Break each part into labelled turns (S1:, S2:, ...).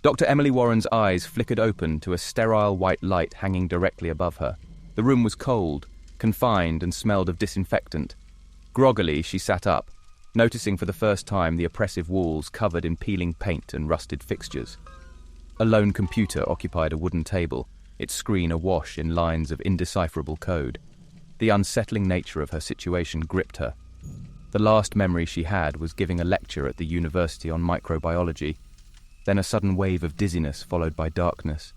S1: Dr. Emily Warren's eyes flickered open to a sterile white light hanging directly above her. The room was cold, confined, and smelled of disinfectant. Groggily, she sat up, noticing for the first time the oppressive walls covered in peeling paint and rusted fixtures. A lone computer occupied a wooden table, its screen awash in lines of indecipherable code. The unsettling nature of her situation gripped her. The last memory she had was giving a lecture at the university on microbiology, then a sudden wave of dizziness followed by darkness.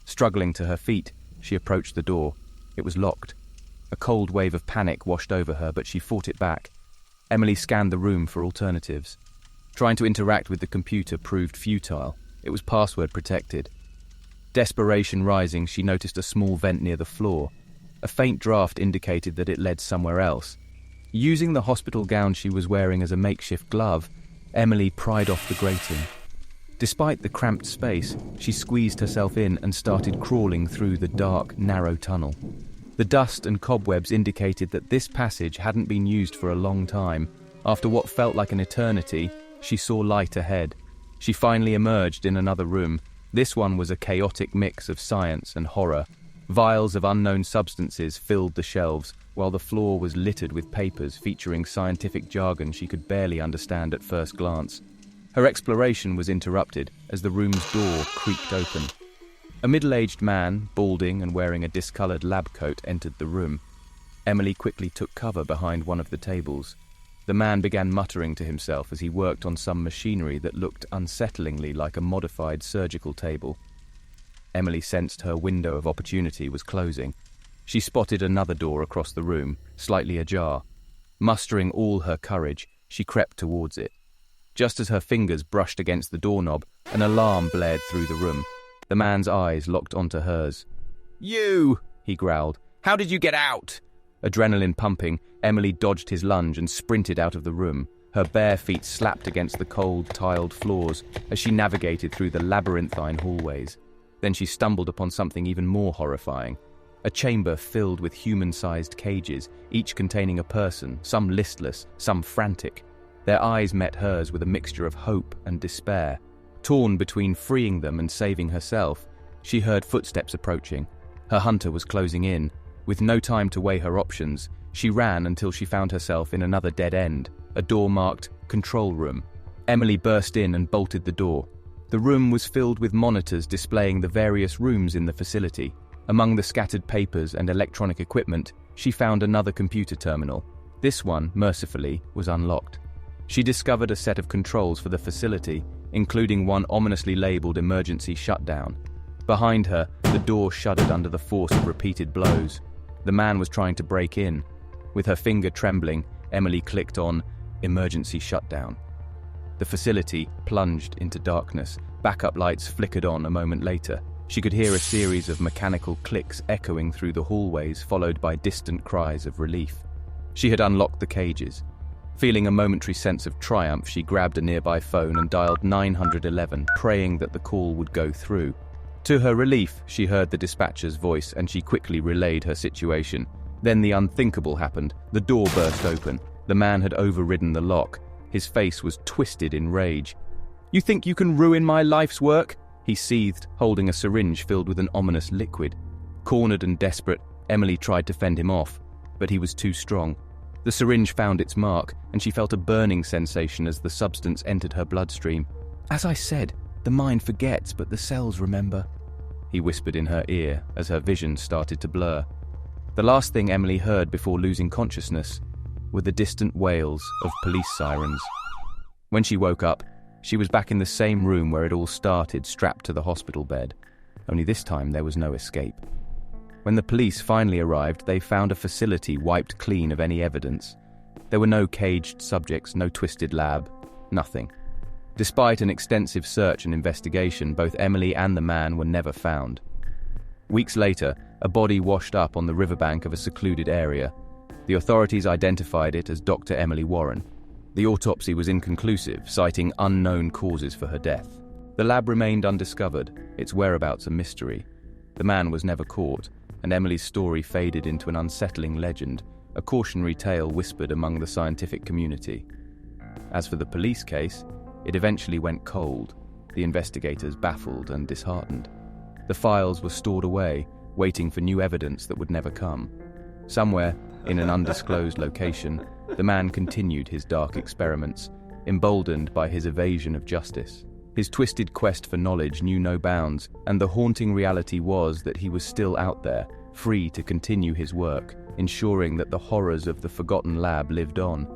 S1: Struggling to her feet, she approached the door. It was locked. A cold wave of panic washed over her, but she fought it back. Emily scanned the room for alternatives. Trying to interact with the computer proved futile. It was password protected. Desperation rising, she noticed a small vent near the floor. A faint draft indicated that it led somewhere else. Using the hospital gown she was wearing as a makeshift glove, Emily pried off the grating. Despite the cramped space, she squeezed herself in and started crawling through the dark, narrow tunnel. The dust and cobwebs indicated that this passage hadn't been used for a long time. After what felt like an eternity, she saw light ahead. She finally emerged in another room. This one was a chaotic mix of science and horror. Vials of unknown substances filled the shelves, while the floor was littered with papers featuring scientific jargon she could barely understand at first glance. Her exploration was interrupted as the room's door creaked open. A middle-aged man, balding and wearing a discoloured lab coat, entered the room. Emily quickly took cover behind one of the tables. The man began muttering to himself as he worked on some machinery that looked unsettlingly like a modified surgical table. Emily sensed her window of opportunity was closing. She spotted another door across the room, slightly ajar. Mustering all her courage, she crept towards it. Just as her fingers brushed against the doorknob, an alarm blared through the room. The man's eyes locked onto hers. "You!" he growled. "How did you get out?" Adrenaline pumping, Emily dodged his lunge and sprinted out of the room. Her bare feet slapped against the cold, tiled floors as she navigated through the labyrinthine hallways. Then she stumbled upon something even more horrifying. A chamber filled with human-sized cages, each containing a person, some listless, some frantic. Their eyes met hers with a mixture of hope and despair. Torn between freeing them and saving herself, she heard footsteps approaching. Her hunter was closing in. With no time to weigh her options, she ran until she found herself in another dead end, a door marked "Control Room." Emily burst in and bolted the door. The room was filled with monitors displaying the various rooms in the facility. Among the scattered papers and electronic equipment, she found another computer terminal. This one, mercifully, was unlocked. She discovered a set of controls for the facility, including one ominously labeled emergency shutdown. Behind her, the door shuddered under the force of repeated blows. The man was trying to break in. With her finger trembling, Emily clicked on emergency shutdown. The facility plunged into darkness. Backup lights flickered on a moment later. She could hear a series of mechanical clicks echoing through the hallways, followed by distant cries of relief. She had unlocked the cages. Feeling a momentary sense of triumph, she grabbed a nearby phone and dialed 911, praying that the call would go through. To her relief, she heard the dispatcher's voice and she quickly relayed her situation. Then the unthinkable happened. The door burst open. The man had overridden the lock. His face was twisted in rage. "You think you can ruin my life's work?" he seethed, holding a syringe filled with an ominous liquid. Cornered and desperate, Emily tried to fend him off, but he was too strong. The syringe found its mark, and she felt a burning sensation as the substance entered her bloodstream. "As I said, the mind forgets, but the cells remember," he whispered in her ear as her vision started to blur. The last thing Emily heard before losing consciousness were the distant wails of police sirens. When she woke up, she was back in the same room where it all started, strapped to the hospital bed. Only this time there was no escape. When the police finally arrived, they found a facility wiped clean of any evidence. There were no caged subjects, no twisted lab, nothing. Despite an extensive search and investigation, both Emily and the man were never found. Weeks later, a body washed up on the riverbank of a secluded area. The authorities identified it as Dr. Emily Warren. The autopsy was inconclusive, citing unknown causes for her death. The lab remained undiscovered, its whereabouts a mystery. The man was never caught, and Emily's story faded into an unsettling legend, a cautionary tale whispered among the scientific community. As for the police case, it eventually went cold. the investigators baffled and disheartened. The files were stored away, waiting for new evidence that would never come. Somewhere, in an undisclosed location, the man continued his dark experiments, emboldened by his evasion of justice. His twisted quest for knowledge knew no bounds, and the haunting reality was that he was still out there, free to continue his work, ensuring that the horrors of the forgotten lab lived on.